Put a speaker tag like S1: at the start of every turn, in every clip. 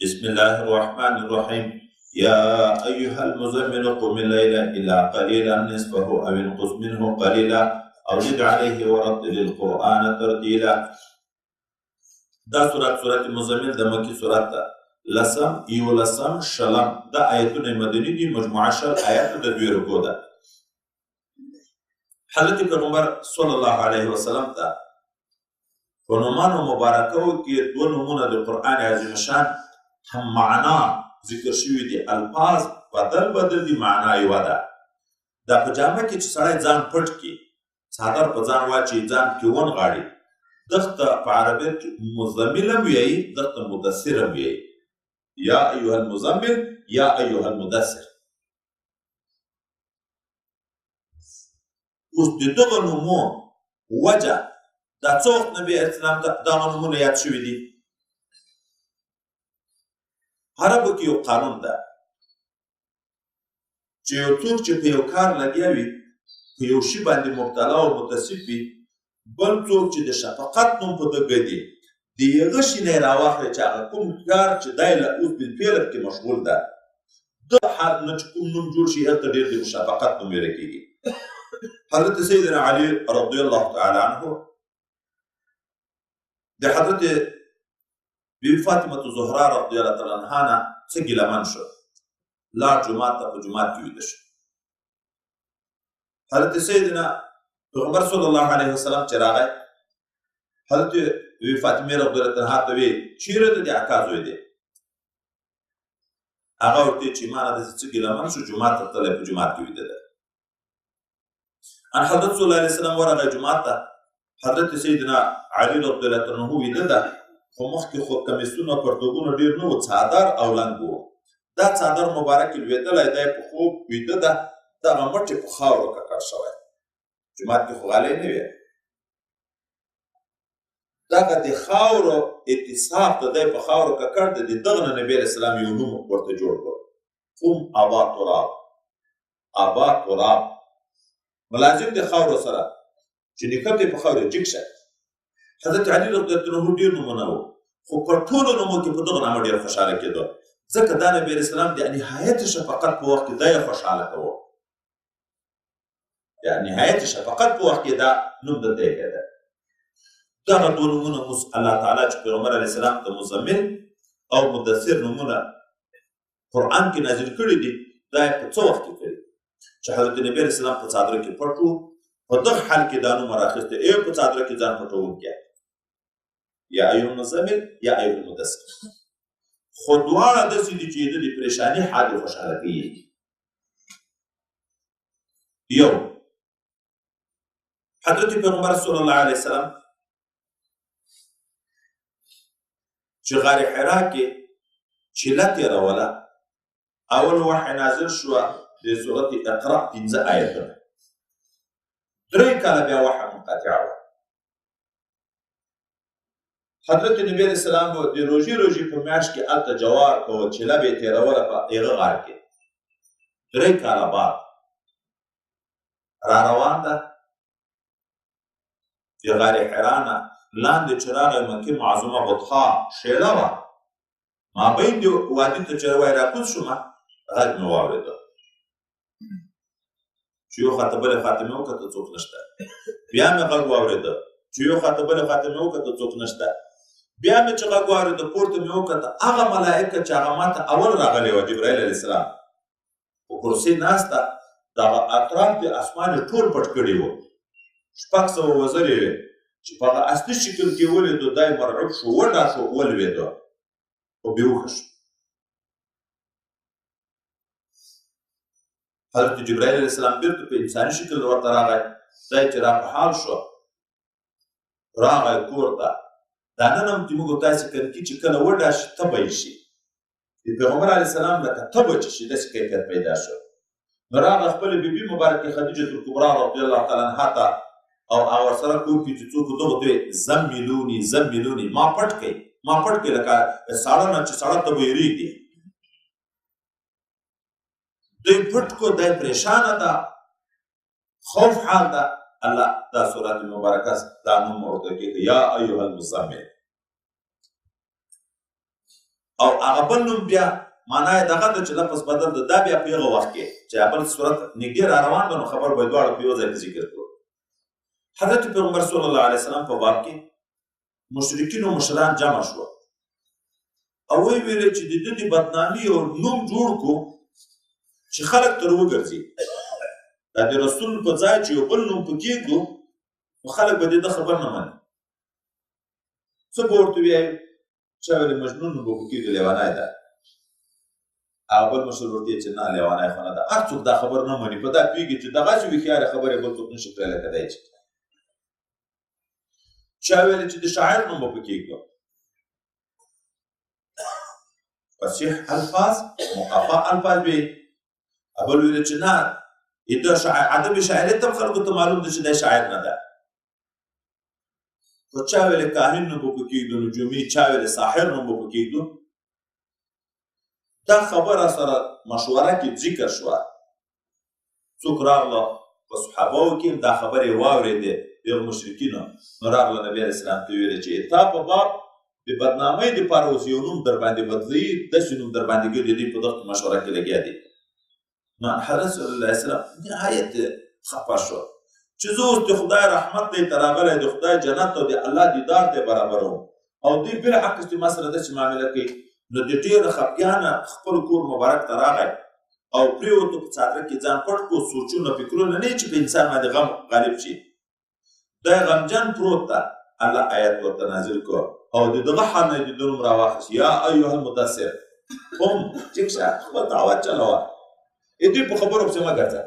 S1: بسم الله الرحمن الرحيم يا أيها المزمل قم الليل إلا قليلا نصفه أو انقص منه قليلا أو زد عليه ورتل القرآن ترتيلا. دا سورة مزمل د مکی سورت ده. لسم یولسم شلم دا آیتونه مدنی دي. مجموعه شل آیات د دوی رکو ده. حضرت پیغمبر صلی الله علیه وسلم ته په نومانو مبارکو کې دوه نومونه د قرآن عظیم شان هم معنا ذکر شوي دي. الفاظ بدل دي، معنا یوه ده. دا په جامه کې چې سړی ځان پټ کړي، څادر په ځان واچوي، ځان کې ونغاړي، دغته په عربیت کې مزمل هم ویایي، دغته مدثر هم ویایي. یا ایها المزمل یا ایها المدثر. اوس د دغه نومو وجه دا څه وخت نبي اسلام دغه نومونه یاد شوي دي. عربو کې یو قانون ده چې یو څوک چې په یو کار لګیا وي، په یو شي باندې مبتلا او متصف وي، بل څوک چې د شفقت نوم په دغه دی د هغه شي نه یې راواخلي چې هغه کوم کار چې دی له اوس بالفعل کې مشغول ده، د حال نه چې کوم نوم جوړ شي هلته ډېر د مشافقت نوم ویل کېږي. حضرت سیدنا علي رضی الله تعالی عنه د حضرت بی فاطمه زهرا رضی الله تعالی عنها نه څه ګیلمن شو، لاړ جومات ته، په جومات کې ویده شو. حضرت سیدنا پیغمبر صلی الله علیه وسلم چې راغی، حضرت بی فاطمه رضی الله عنها ته وی چیرې د دې اکا زوی دی؟ هغه ورته چې ما نه داسې څه ګیلمن شو، جومات ته تللی، په جومات کې ویده ده. ان حضرت صلی الله علیه وسلم ورغی جومات ته، حضرت سیدنا علي رضی الله عنه ویده ده، خو مخکې خو کمیسونه پرتوګونه ډېر نه وو، څادر او لنګ وو. دا څادر مبارک لوېدلی دی، په خوب ویده ده، دغه مټ یې په خاورو ککړ شوی. جومات کې خو غالۍ نه وې. دغه د خاورو اتصاف د دی په خاورو ککړ د دغه نه نبي علیه السلام یو نوم ورته جوړ کړ، قم ابا تراب. ابا تراب ملازم د خاورو سره چې نکت یې په خاورو جګ شه. حضرت علي رضی الله عنه ډېر نومونه وو، خو په ټولو نومو کې په دغه نامه ډېر خوشحاله کېدو، ځکه دا نبي علیه السلام د نهایت شفقت په وخت کې دا یې خوشحاله کوو. نهایت شفقت په وخت کې دا نوم دلته یې کېده. دغه دوه نومونه اوس الله تعالی چې پیغمبر علیه السلام ته مزمل او مدثر نومونه قرآن کې نازل کړي دي، دا یې په څه وخت کې کړي چې حضرت نبي علیه السلام په څادر کې پټ و، په دغه حال کې دا نوم راخیستی، ای په څادر کې ځان پټوونکی، یا ایها المزمل یا ایها المدثر. خو دواړه داسې دي چې د پریشاني حال یې خوشحاله کوي. یو حضرت پیغمبر صلی الله علیه وسلم چې غار حرا کې چیله تېروله، اول وحی نازل شوه د سورت اقرا 15 آیتونه، 3 کاله بیا وحی منقطعه وه. حضرت نبی علیه السلام به د روژې په میاشت کې هلته جوار کوه، چیله به یې تېروله په هغه غار کې. 3 کاله بعد را روان ده د غار حرا نه لاندې چې راغی مکې معظمه بطحا شیله وه، مابین د وادي ته چې راکوز شومه، غږ مې واورېده چې یو خواته بلې خواته مې وکتل، څوک نشته. بیا مې غږ واورېده چې یو خواته بلې خواته مې وکتل، څوک نشته. بیا مې چې غږ واورېده پورته مې وکتل، هغه ملائکه چې هغه ماته اول راغلی وه، جبرائیل علیه السلام په کرسۍ ناسته، دغه اطراف د اسمان یې ټول پټ کړي وو، 600 وزرې وې چې په هغه اصلي شکل کې ولیدو، دا یې مرعوب شو، وډا شو، ولوېدو او بېهوښه شو. حضرت جبرائیل علیه السلام بیرته په انساني شکل ورته راغی، دا یې چې را په حال شو، راغی کور ته. دا نن هم چې موږ تاسې کنکي چې کله وډا شي تبی شي، د پیغمبر علیه السلام لکه تبه چې شي داسې کیفیت پیدا شو. نو راغی خپلې بیبي مبارکې خدیجة الکبرا رضی الله تعالی عنها ته، او هغه سره کور کې چې څوک دغه دوی زملوني زملوني، ما پټ کړئ، ما پټ کړئ، لکه ساړه نه چې ساړه ته ویریږي، دوی پټ کو، دوی پریشانه ده، خوف حال ده. الله دا سورت مبارکه دا نوم ورته کېږي، یا ایها المزمل. او هغه بل نوم بیا معنا یې دغه ده چې لفظ بدل ده، دا بیا په هغه وخت کې چې بل صورت نږدې را روان ده نو خبر به دواړه په یو ځای کې ذکر کړو. حضرت پیغمبر صلی الله علیه وسلم په باب کې مشرکین او مشران جمع شو او وی ویل چې د دې بدنامي او نوم جوړ کو چې خلک تر وګرځي، دا د رسول په ځای چې یو بل نوم پکې کېږدو نو خلک به د خبر نه مني. څه به ورته وایي چا ویل مجنون نوم به پکې کېږدو لیونی ده، هغه بل مشر ورته چې نه لیونی خو نه ده، هر څوک دا خبر نه مني، په دا پوهېږي چې دغسې هوښیارې خبرې بل څوک نشي کړی لکه دی چې چا ویل چې د شاعر نوم به پکې کېږدو. فصیح الفاظ مقفع الفاظ وي، بل ویل چې نه ادب شاعري ته خلکو ته معلوم ده چې دی شاعر نه ده. خو چا ویل کاهن نوم به پکې کېږدو، نجومي، چا ویل ساحر نوم به پکې کېږدو. دا خبره سره مشوره کې ذکر شوه، څوک راغله په صحابهو کې دا خبرې واورېدې دغه مشرکینو، نو راغله نبي علیه السلام ته ویلې چې تا په باب د بدنامۍ دپاره اوس یو نوم در باندې بدلوي، داسې نوم در باندې ګرځي، دوی په دغه مشوره کې لګیا دي. نو حضرت صلی الله علیه وسلم نهایت خفه شو چې زه اوس د خدای رحمت دی ته راغلی، د خدای جنت او د الله دیدار ته برابروم او دوی بالعکس چې ما سره داسې معامله کوي. نو د ډېره خفګانه خپل کور مبارک ته راغی او پرېوتو، په څادر کې ځان پټ کړو، سوچونه فکرونه نه چې په انسان باندې غم غالب شي. دا غمجن پروت ده، الله آیت ورته نازل کړو او د دغه حال نه یې د نوم راواخیست، یا ایها المدثر قم ټیک شه خپل دعوت چلوه، دوی په خبرو پسې مه ګرځه.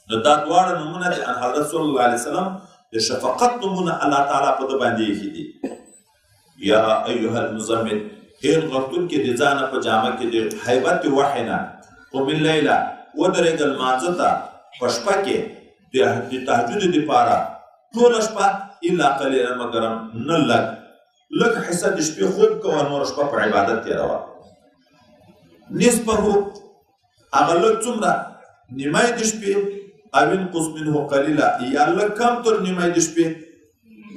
S1: نو دا دواړه نومونه د حضرت صلی الله علیه وسلم د شفقت نومونه الله تعالی په ده باندې ایښي دي. یا ایها المزمل، هیر غوښتونکي د ځانه په جامه کې د هیبت وحی نه قم اللیله، ودرېږه لمانځه ته په شپه کې د تهجد دپاره ټوله شپه، الا قلیلا مګر نه لږ حصه د شپې خوب کوه، نوره شپه په عبادت تېروه. نصفه هغه لږ څومره نیمه د شپې، او انقص منه قلیلا، یا لږ کم تر نیمه د شپې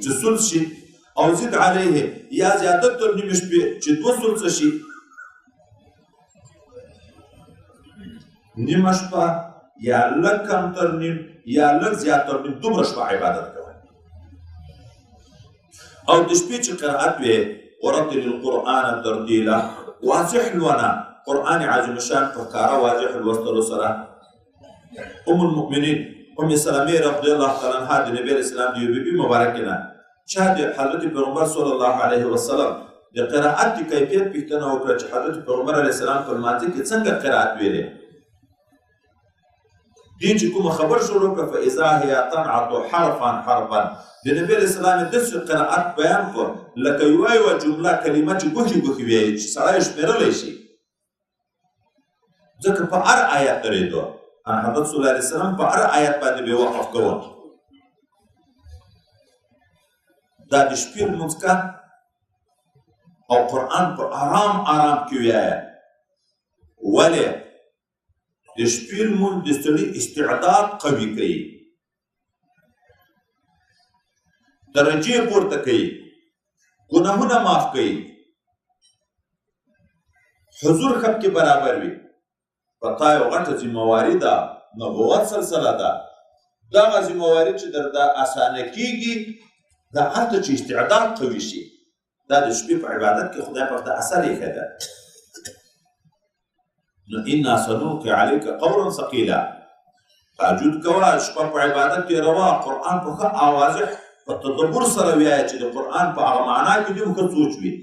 S1: چې ثلث شي، او زد علیه یا زیادت تر نیمه شپې چې 2 ثلثه شي. نیمه شپه یا لږ کم تر نیم یا لږ زیات تر نیم، دومره شپه عبادت کوه. او د شپې چې قرائت وې ورتل القرآن ترتیلا، واضح لونه قرآن عظیم شان په ښکاره واضح لوستلو سره. ام المؤمنین ام سلمې رضی الله تعالی عنها د نبي علیه السلام د یوې بیبي مبارکې نه چا د حضرت پیغمبر صلی الله علیه وسلم د قرائت د کیفیت پوښتنه وکړه چې حضرت پیغمبر علیه السلام په لمانځه کې څنګه قرائت ویلې. دې چې کومه خبر شروع کړه فاذا هي تنعت حرفا حرفا، د نبي علیه السلام داسې قرائت بیان کړ لکه یوه جمله کلمه چې ګوښې ګوښې وایي چې سړی شمېرلی شي، ځکه په هر آیت درېدو. حضرت صلی الله علیه وسلم په هر آیت باندې به وقف کوه. دا د شپې لمونځ که او قرآن په آرام آرام کې وایه، ولې د شپې لمونځ د سړي استعداد قوي کوي، درجې پورته کوي، ګناهونه معاف کوي، حضور خب کې برابر وي. په تا یو غټه ذمهواري ده، نبوت سلسله ده، دغه ذمهواري چې درته اسانه کېږي دا هلته چې استعداد قوي شي، دا د شپې په عبادت کې خدای پاک ته اثر ایښی ده. نو انا سنلقي علیک قولا ثقیلا، تهجد کوه، شپه په عبادت تېروه، قرآن په ښه واضح په تدبر سره وایه چې د قرآن په هغه معنا کې دې ښه سوچ وي.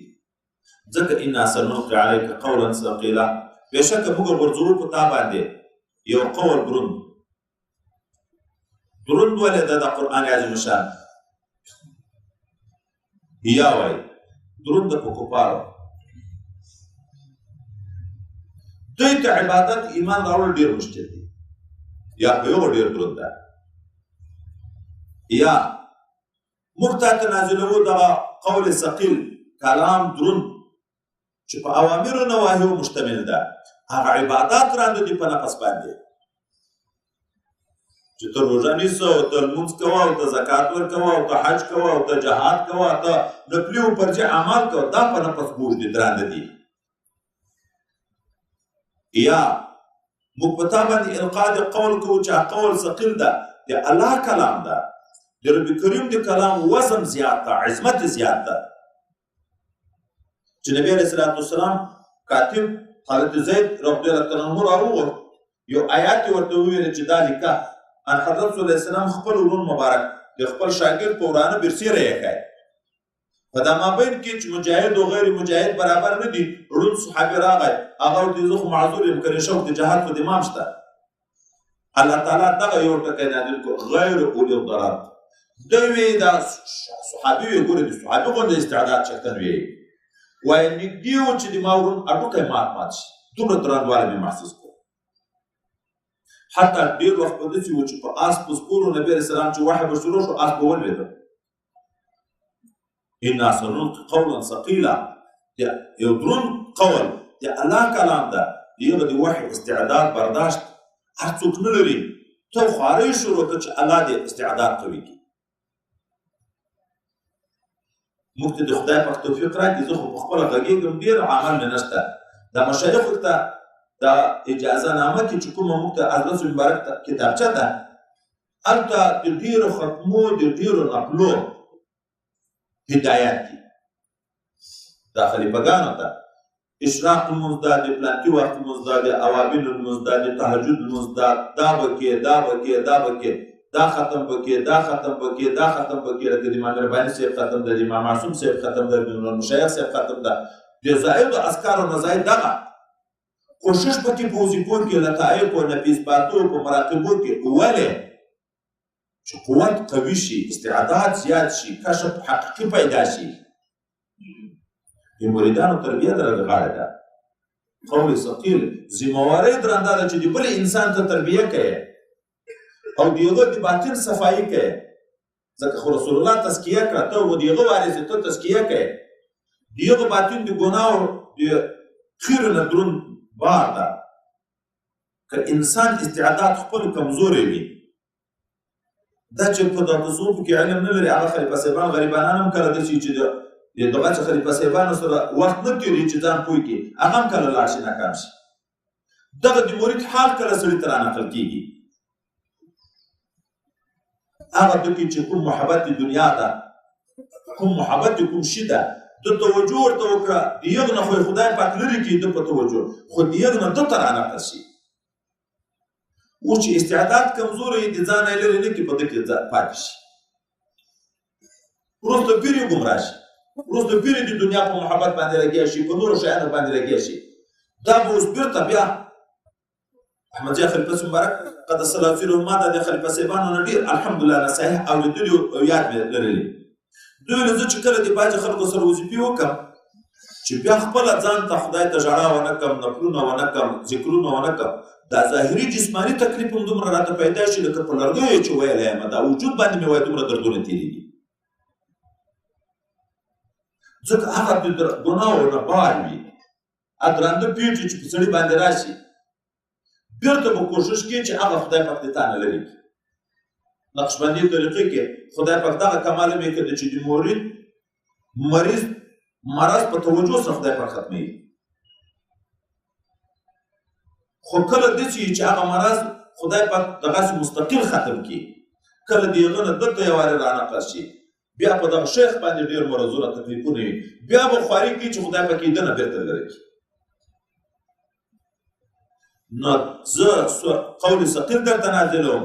S1: ځکه انا سنلقي علیک قولا ثقیلا، بېشکه موږ غورځوو په تا باندې یو قول دروند. دروند ولې ده د قرآن عظیم شان؟ یا وایي دروند ده په کفارو، دوی ته عبادت ایمان راوړل ډېر مشکل دی، یا په یو ډېر دروند ده، یا موږ تا ته نازلوو دغه قول ثقیل کلام دروند چې په اوامرو نواهیو مشتمل ده، هغه عبادات رانده دي په نفس باندې چې ته روژه نیسه او ته لمونځ کوه او ته زکات ورکوه او ته حج کوه او ته جهاد کوه ته نفلي او فرضي اعمال کوه، دا په نفس بوج دي، درانده دي. یا موږ په تا باندې القا د قول کوو چې قول ثقیل ده، د الله کلام ده، د رب کریم د کلام وزن زیات ده، عظمت زیات ده. چې نبی علیه الصلاة والسلام کاتب حضرت زید رضی الله تعالی عنه راوغوښت، یو آیات یې ورته وویل چې دا لیکه. ان حضرت صلی الله علیه وسلم خپل ورون مبارک د خپل شاګرد په ورانه برسیره یې کړی. په دا مابین کې چې مجاهد او غیر مجاهد برابر نه دي، ړوند صحابي راغی، هغه ورته زه خو معذور یم، کنې شوق د جهاد خو د امام شته. الله تعالی دغه یو ټکی نازل کړو، غیر اولی الضرر. دوی وایي دا صحابي وایي، ګورې د صحابي غوندې استعداد شکن وایي، وایي نږدې و چې د ما ورون هډوکی مات شي، دومره درنوالی مې محسوس کړو. حتی ډېر وخت به داسې و چې په آس په سپورو نبي علیه السلام چې وحی به شروع شو، آس به ولوېده. انا سنلقي قولا ثقیلا، یو دروند قول د الله کلام ده، د هغه د وحی استعداد برداشت هر څوک نه لري. ته خوارۍ شروع کړه چې الله دې استعداد قوي کړي. موږ ته د خدای پاک توفیق راکړي. زه خو په خپله غږېږم، ډېر عمل مې نشته. دا مشایخو ته دا اجازه نامه کې چې کومه موږ ته حضرت مبارک کتابچه ده، هلته د ډېرو ختمو د ډېرو نقلو هدایات دي. دا خلیفګانو ته اشراق لمونځ ده، د پلانکي وخت لمونځ ده، د اوابین لمونځ ده، د تهجد لمونځ ده، دا به کې دا به کې دا به کې، دا ختم به کې دا ختم به کې دا ختم به کې، لکه د امام رباني صاحب ختم ده، د امام معصوم صاحب ختم ده، د مشایخ صاحب ختم ده. د زائد اذکار او نزائد دغه کوشش پکې په وظیفو کې لطائف او نفیس باتو په مراقبو کې، ولې چې قوت قوي شي، استعداد زیات شي، کشف حقیقي پیدا شي. د مریدانو تربیه درغه غاړه ده، قول ثقیل، ذمهواري درنده ده چې د بل انسان ته تربیه کوي او د هغه د باطن صفایي کوي. ځکه خو رسول الله تزکیه کړه، ته و د هغه وارث ته تزکیه کوي. د هغه باطن د ګناهو د خیر نه دروند بار ده. که انسان استعداد خپل کمزوری وي، دا چې په دغه تصوف کې علم نه لري، هغه خلیفه صاحبان غریبانان هم کله داسې چې د دغه خلیفه صاحبانو سره وخت نه تېري چې ځان پوه کړي، هغه هم کله لاړ شي ناکام شي. دغه د مرید حال کله سړي ته رانقل کېږي. هغه ټکي چې کوم محبت د دنیا ده، کوم محبت د کوم شي ده، د توجه ورته وکړه، د هغه نه خو خدای پاک لرې کړي د په توجه، خو د هغه نه ده ته رانقل شي. اوس چې استعداد کمزوری د ځان یې لرې نه کړي، په ده کې پاتې شي. وروسته پیر یې ګمراه شي، وروسته پیر یې د دنیا په محبت باندې لګیا شي، په نورو شیانو باندې لګیا شي. دا به اوس بېرته بیا احمدزی خلیفه مبارک قدس الله سره ما د خلیفه صاحبانو نه ډېر الحمدلله نصایح اورېدلي او یاد مې لرلي. دوی له زه چې کله د بعضې خلکو سره وظیفې وکړم چې بیا خپله ځان ته خدای ته ژړا ونه کړم، نفلونه ونه کړم، ذکرونه ونه کړم، دا ظاهري جسماني تکلیف هم دومره راته پیدا شي لکه په لرګیو چې ویلی یم، دا وجود باندې مې وایي دومره دردونه تېرېږي. ځکه هغه د ګناهو نه بار وي، درانده پېټې چې په سړي باندې راشي، بېرته به کوشش کوي چې هغه خدای پاک د تا نه لرې کړي. نقشبندي طریقې کې خدای پاک دغه کمال مې کړی چې د مرید مرض په توجه سره خدای پاک ختموي. خو کله داسې وي چې هغه مرض خدای پاک دغسې مستقل ختم کړي، کله د هغه نه دلته یو وارې رانقل شي، بیا په دغه شیخ باندې ډېر مرضونه تکلیفونه وي، بیا به خواري کوي چې خدای پاک یې ده نه بېرته لرې کړي. نو زه قول ثقیل درته نازلوم،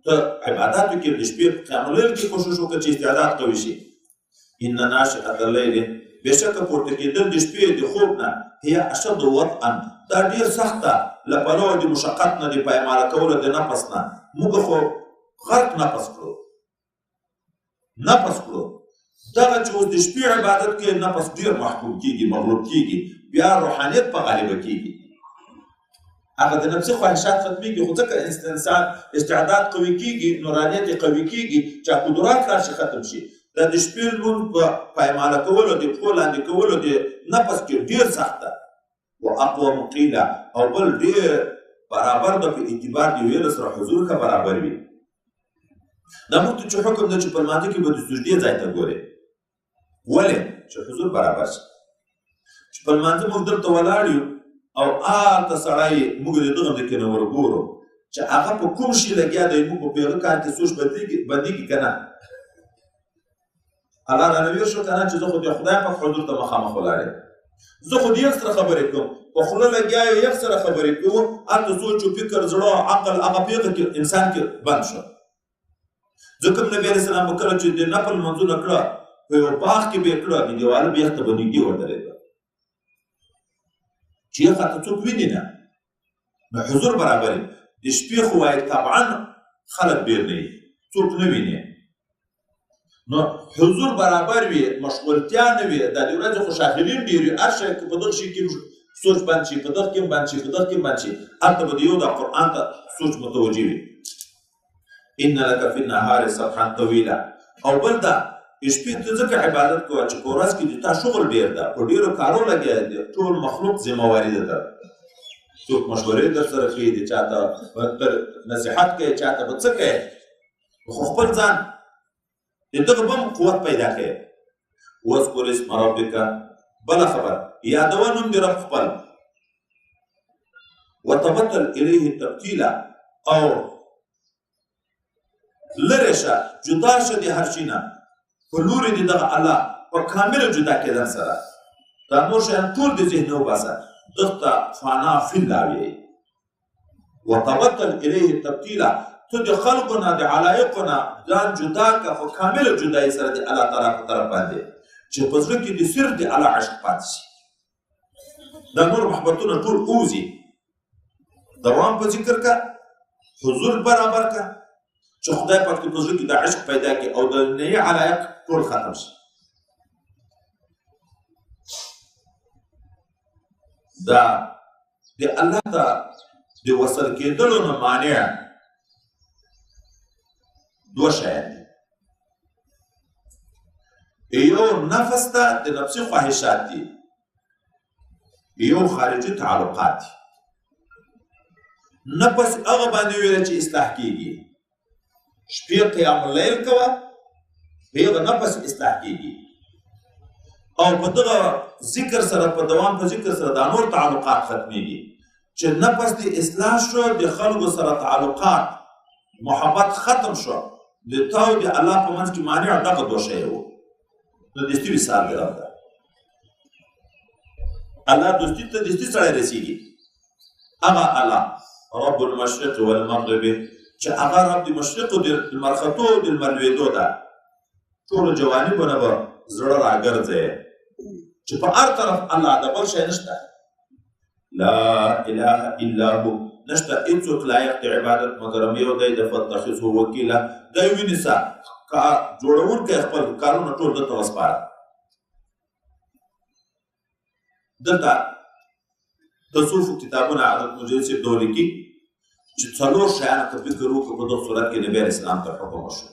S1: ته عباداتو کې د شپې په قیام اللیل کې کوشش وکړه چې استعداد قوي شي. ان ناشئة اللیل، بېشکه پورته کېدل د شپې د خوب نه، هي اشد وطئا، دا ډېر سخته له پلوه د مشقت نه، د پایماله کولو د نفس نه. موږ خو غرق نفس کړو، دغه چې اوس د شپې عبادت کې نفس ډېر محکوم کېږي، مغلوب کېږي، بیا روحانیت په غالبه کېږي، هغه د نفسي خواهشات ختمېږي. خو ځکه انسان استعداد قوي کېږي، نورانیت یې قوي کېږي، چې قدرات راشي ختم شي. دا د شپې لمونځ په پایماله کولو، د پښو لاندې کولو د نفس کې ډېر سخت ده. و اقوم قیله، او بل ډېر برابر به په اعتبار د ویلو سره حضور ښه برابر وي. دا موږ ته چې حکم دی چې په لمانځه کې به د سجدې ځای ته ګورې. ولې؟ چې حضور برابر شي. چې په لمانځه موږ دلته ولاړ یو او هلته سړی موږ د دغه ځای کې نه ورګورو چې هغه په کوم شي لګیا دی، موږ په هغه کار کې سوچ بندېږي که نه؟ الله رانویر شو که نه چې زه خو د خدای پاک حضور ته مخامخ ولاړ یم، زه خو د یک سره خبرې کوم، په خوله لګیا یو یک سره خبرې کوو، هلته سوچ و فکر زړه عقل هغه په هغه کې انسان کې بند شو. ځکه نبي علیه السلام به کله چې د نفل لمونځونه کړه په یو باغ کې به یې کړه، د دیواله بیخ ته به نږدې ودرېده چې یخ هلته څوک ویني نه، نو حضور برابر یې. د شپې خو وایي طبعا خلک ډېر نه وي، څوک نه ویني، نو حضور برابر وي، مشغولتیا نه وي، دا د ورځې خو شاغلین ډېر وي، هر شی په دغه شي کې سوچ بند شي، په دغه کې بند شي، په دغه کې بند شي، هلته به د یو د قرآن ته سوچ متوجه وي. ان لک فی النهار سبحا طویلا. او بل دا شپې ته ځکه عبادت کوه چې په ورځ کې د تا شغل ډېر ده، په ډېرو کارو لګیا دی، ټول مخلوق ذمهواري ده در، څوک مشورې در سره کوي، د چاته نصیحت کوي، چاته به څه کوي، خو خپل ځان د دغه به هم قوت پیدا کوي. واذکر اسم ربک، بله خبر یادوه نوم د رب خپل، وتبتل الیه تبتیلا، او لرې شه جدا شه د هر شي نه په لورې د دغه الله په کامله جدا کېدن سره. دا نور شیان ټول د ذهن نه وباسه، دغه ته فانا فی الله وایي. وتبتل الیه تبتیلا، ته د خلقو نه د علایقو نه ځان جدا که په کامله جدایي سره د الله تعالی په طرف باندې، چې په زړه کې د صرف د الله عشق پاتې شي. دا نور محبتونه ټول اوځي. دوام په ذکر که، حضور برابر که، چې خدای پاک په زړه کې د عشق پیدا کړي او د نهي علایق ټول ختم شي. دا د الله ته د وصل کېدلو نه مانع دوه شیان دي. یو نفس ته د نفسي خواهشات دي، یو خارجي تعلقات دي. نفس هغه باندې ویل چې اصلاح کېږي، شپې قیام اللیل کوه، هغه نفس اصلاح کېږي، او په دغه ذکر سره، په دوام په ذکر سره دا نور تعلقات ختمېږي. چې نفس د اصلاح شو، د خلکو سره تعلقات محبت ختم شو، د تا او د الله په منځ کې مانع دغه دوه شی و. نو دستي مثال دی رب ده، الله دوستي ته دستي سړی رسېږي. هغه الله رب المشرق والمغرب، چې هغه رب د مشرقو د لمرختو د لمر ده، ټولو جوانبونه به زړه راګرځي چې په هر طرف الله ده، بل شی نشته. لا اله الا هو، نشته هېڅوک لایق د عبادت مګر یو دی، د فاتخذه وکیله، دی ونیسه کار جوړونکی، خپل کارونه ټول دلته وسپاره. دلته تصوفو کتابونه حضرت مجید صاحب دو لیکي چې څلور شیانو ته فکر وکړو په دغه صورت کې نبي علیه السلام ته حکم وشو.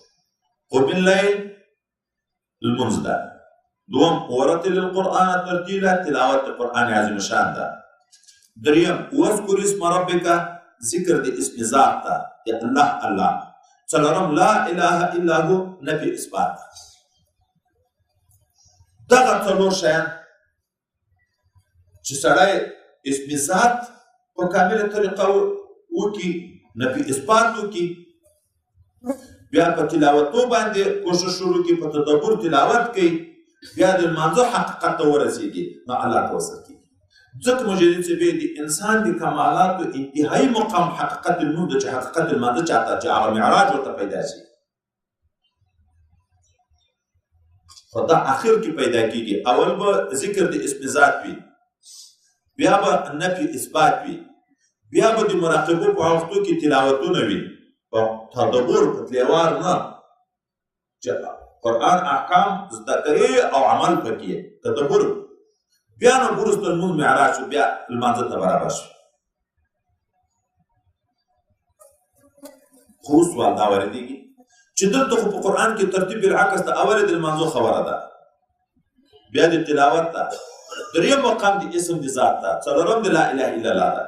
S1: قم باللیل لمونځ ده، دوم ورتل القرآن ترتیلا، تلاوت د قرآن عظیم شان ده، دریم واذکر اسم ربک، ذکر د اسم ذات ده د الله الله، څلورم لا اله الا هو، نفي اثبات. دغه څلور شیان چې سړی اسم ذات په کامله طریقه وکړي، نفي اثبات وکړي، بیا په تلاوتو باندې کوشش شروع کړي، په تدبر تلاوت کوي، بیا د لمانځه حقیقت ته ورسېږي، نو الله ته وصل کېږي. ځکه مجدد صاحب د انسان د کمالاتو انتهایي مقام حقیقت لمونځ ده، چې حقیقت لمانځه چاته چې هغه معراج ورته پیدا شي، خو دا اخر کې پیدا کېږي. اول به ذکر د اسم ذات وي، بیا به نفي اثبات وي، بیا به د مراقبو په وختو کې تلاوتونه وي، په تدبر په تلوار نه، چې قرآن احکام زده کوي او عمل پکې تدبر، بیا نه وروسته لمونځ معراج شو، بیا لمانځه ته برابر شو. خو سوال دا واردېږي چې دلته خو په قرآن کې ترتیب بالعکس ده، اول د لمانځو خبره ده، بیا د تلاوت ده، دریم مقام د اسم د ذات ده، څلورم د لا اله الا الله ده.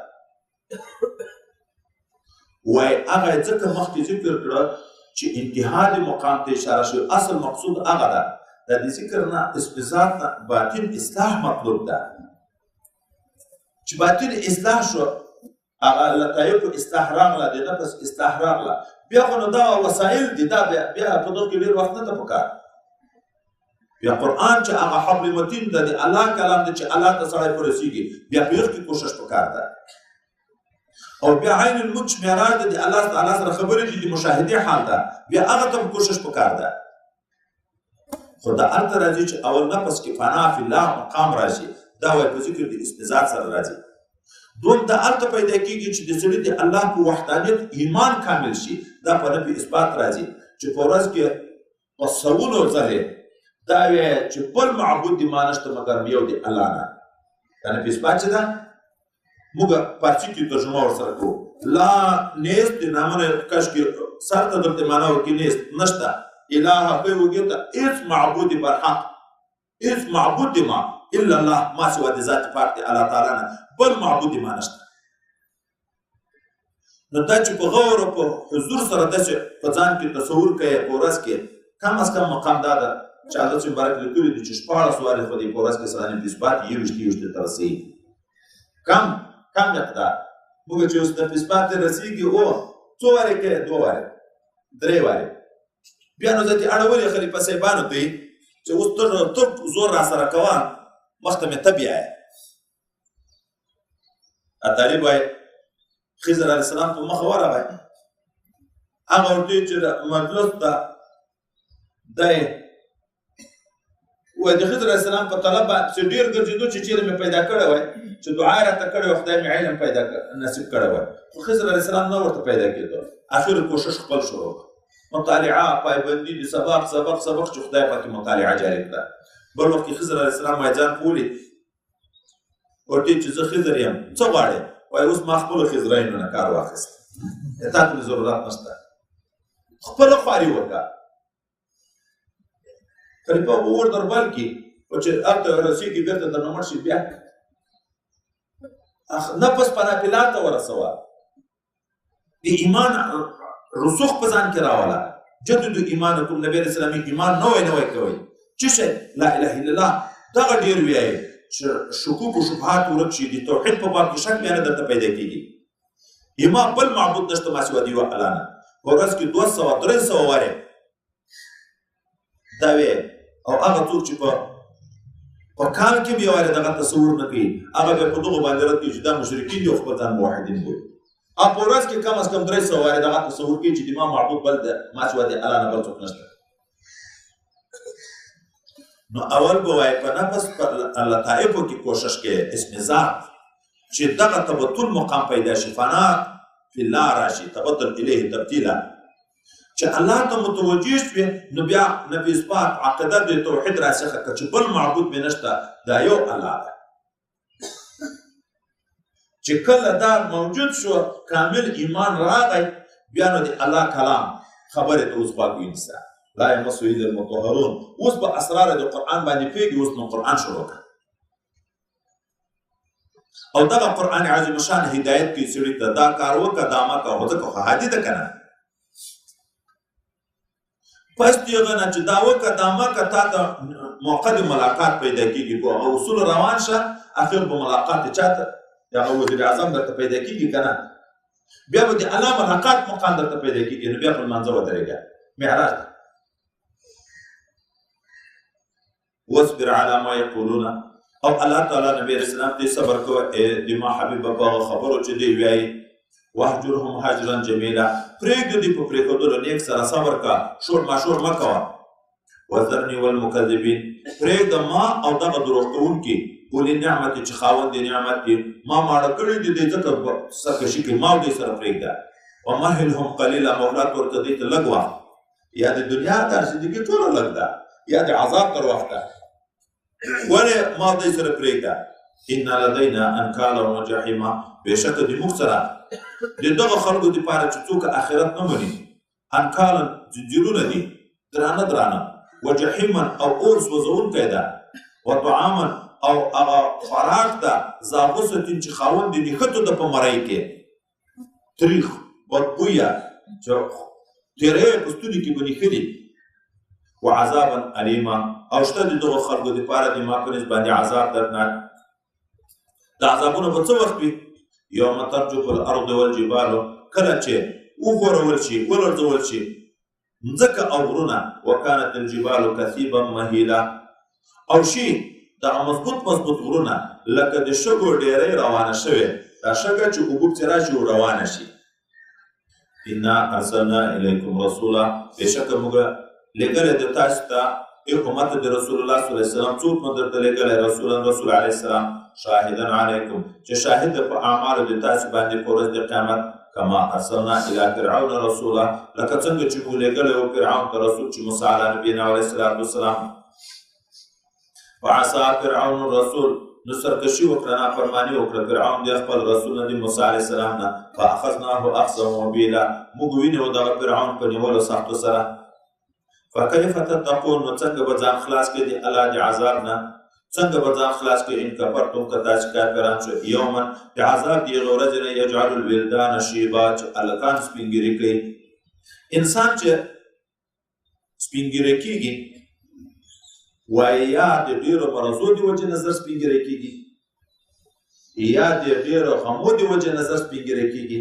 S1: وای هغه ځکه مخکې ذکر کړه چې انتها د مقام ته اشاره شوی اصل مقصود هغه ده د دې ذکر نه استثبات نه باطن اصلاح مطلوب ده چې باطن اصلاح شو هغه لطایف اصلاح راغله د نفس اصلاح راغله بیا خو نو دا وسایل دي دا بیا په دغه کې ډېر وخت نه ته پکار بیا قرآن چې هغه حبل متین ده د الله کلام دی چې الله ته سړی پورې رسېږي بیا په هغه کې کوشش پکار ده او بیا عین الموت معراج د الله تعالی سره خبرې دي د مشاهدې حال ده بیا هغه ته کوشش پکار ده خو دا هلته راځي چې اول نفس کې فنا فی الله مقام راشي دا وایي په ذکر د استعزاز سره راځي دوم دا هلته پیدا کېږي چې د سړي د الله په وحدانیت ایمان کامل شي دا په نفي اثبات راځي چې په ورځ کې په سوونو ځلې دا وایي چې بل معبود دې ما نشته مګر یو د الله نه دا نفي اثبات چې ده موږ پارچې کې ترجمه ورسره کوو لا نیست د نامونه کاشکې سر ته دلته معنا ورکړي نیست نشته اله هغوی وګې ته هېڅ معبود برحق هېڅ معبود ما الا الله ما سوا د ذات پاک دی الله تعالی نه بل معبود ما نشته نو دا چې په غور او په حضور سره داسې په ځان کې تصور کوي په ورځ کې کم از کم مقام دا ده چې حضرت مبارک لیکلي دي چې 14 وارې خو دې په ورځ کې سره نفي اثبات یوویشت ته رسېږي کم مقدار موږ چې اوس نفي اثبات ته رسېږي او څو وارې کوي 2 وارې 3 وارې بیا نو ځکه اړولې خلیفه صاحبانو ته چې اوس ته زور را سره کوه مخته مې ته بیایه طالب وایي خضر علیه السلام په مخه ورغی هغه ورته چې مجلس ته دی وایي د خضر علیه السلام په طلب باندې ډېر ګرځېدو چې چېرې مې پیدا کړی وای چې دعا یې راته کړې وه خدای مې علم پیدا نصیب کړی وای خو خضر علیه السلام نه ورته پیدا کېدو اخر کوشش خپل شروع مطالعه پایبندي د سبق چې خدای پاک مطالعه جاري کړه بل وخت کې خضر علیه السلام وایي ځان پولي ورته چې زه خضر یم څه غواړې وایي اوس ما خپلو خضرینو نه کار واخیست تا ته مې ضرورت نشته خپله خواري وکړه خلیفه به ور دربار کې او چې هلته رسېږي بېرته درنه مړ شي بیا نفس په نافلات ته ورسوه د ایمان رسوخ په ځان کې راوله جددو ایمانکم نبی علیه السلام ایمان نوی کوئ څه شی لا اله الا الله دغه ډېر ویایي چې شکوک و شبهات ورک شي د توحید په باب کې شک بیا نه درته پیدا کېږي ایمان بل معبود نشته ما سوا د یوه الله نه په ورځ کې 200-300 وارې دا وی او هغه څوک چې په کال کې بیا وارې دغه تصور نه کوي هغه بیا په دغو باندې رد کوي چې دا مشرکین دي او خپل ځان موحدین بولي او په ورځ کې کم از کم 300 وارې دغه تصور کوي چې د ما معبود بل ده ما سوا د الله نه بل څوک نشته نو اول به وایي په نفس په لطایفو کې کوشش کوي اسم ذات چې دغه تبتل مقام پیدا شي فنا فی الله راشي تبتل الیه تبتیلا چې الله ته متوجه شوې نو بیا نفي اثبات عقیده د توحید راسخه کړه چې بل معبود مې نشته دا یو الله ده چې کله دا موجود شو کامل ایمان راغی بیا نو د الله کلام خبرې ته اوس پاک انسان لا یمسه الا المطهرون اوس په اسرار د قرآن باندې پوهېږي اوس نو قرآن شروع کړه او دغه قرآن عظیم شان هدایت کوي سړي ته دا کار وکړه دا مه کوه ځکه خو هادي ده که نه پس د هغه نه چې دا وکړه دا مه کوه تا ته موقع د ملاقات پیدا کېږي په هغه اصول روان شه اخر په ملاقات چا ته هغه وزیر اعظم درته پیدا کېږي که نه بیا به د الله ملاقات مقام درته پیدا کېږي نو بیا په لمانځه ودرېږه معراج ده واصبر على ما يقولون او الله تعالی نبی رسول الله ته صبر کوه د ما حبیب په خبرو چې دی وایي واهجرهم هجرا جمیلا پرېږده دوی په پرېښودلو نیک سره صبر کا شور ماشور مه کوه وذرني والمکذبین پرېږده ما او دغه دروغ کوونکي اولي نعمت چې خاوند د نعمت دي ما ماړه کړي دي دی ځکه سرکشي کوي ما او دوی سره پرېږده ومهلهم قلیلا مهلت ورکړه دوی ته لږ وخت یا د دنیا د رسیدګي ټوله لږ ده یا د عذاب تر وخته ولې ما دوی سره پرېږده ان لدینا انکالا وجحیما بېشکه د موږ سره د دغه خلکو دپاره چې څوک آخرت نه مني انکالا زنجیرونه دي درانه وجحیما او اور سوځونکی ده وطعاما او هغه خوراک ده ذا غصة چې خاوند د نښتو ده په مرۍ کې تریخ بدبویه چې تیرې په ستوني کې به نښلي وعذابا الیما او شته د دغو خلکو دپاره د ما په نسبت باندې عذاب دردناک د عذابونو به څه وخت وي یوم ترجف الارض والجبال کله چې وغورول شي ولړزول شي مځکه او غرونه وکانت الجبال کثیبا مهیلا او شي دغه مضبوط غرونه لکه د شګو ډیرۍ روانه شوې دا شګه چې اوبه پسې راشي روانه شي انا ارسلنا الیکم رسولا بېشکه موږ لېږلی د تاسو ته ای امت د رسول الله صلی الله علیه وسلم څوک مو درته لېږلی رسول علیه السلام شاهدا علیکم چې شاهد په اعمالو د تاسو باندې په ورځ د قیامت کما ارسلنا الی فرعون رسولا لکه څنګه چې موږ لېږلی و فرعون ته رسول چې موسی علی نبینا علیه السلام فعصا فرعون الرسول نو سرکشي وکړه نافرماني وکړه فرعون د خپل رسول نه د موسی علیه السلام نه فاخذناه اخذا وبیلا موږ وینو دغه فرعون په نیولو سختو سره فکیف تتقون نو څنګه به ځان خلاص کړي د الله د عذاب نه څنګه به ځان خلاص کړي ان کفرتم که تاسو کافران شو یوما د عذاب د هغې ورځې نه یجعل الولدان شیبا چې هلکان سپینګیري کوي انسان چې سپینګیري کېږي وایي یا د ډېرو مرضو د وجې نه زر سپینګیري کېږي یا د ډېرو غمو د وجې نه زر سپینګیري کېږي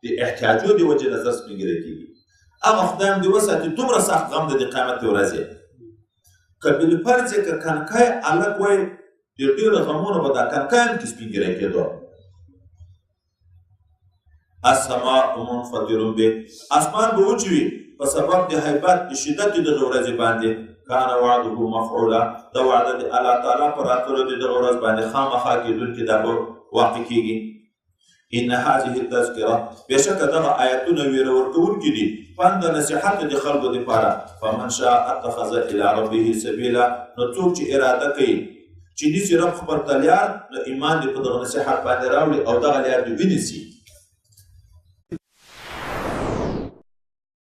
S1: د احتیاجو د وجې نه زر سپینګیري کېږي هغه خدای هم دې وساتي دومره سخت غم د قیامت د ورځې که بالفرض یې که کنکای هلک وایي د ډېرو غمونو به دا کنکای هم کې سپینګیری کېدو السماء منفطر به اسمان به وچ وي په سبب د هیبت د شدت د دغه ورځې باندې کان وعده مفعولا دا وعده د الله تعالی په راتلو د دغه ورځ باندې خامخا کېدونکې دا به واقع کېږي ان هذه التذکره بېشکه دغه آیتونه ویره ورکوونکي دي پند نصیحت د خلکو دپاره فمن شاء اتخذ الی ربه سبیلا نو څوک چې اراده کوي چې نیسي رب خپل ته لیار نو ایمان دې په دغه نصیحت باندې راوړي او دغه لیار دې ونیسي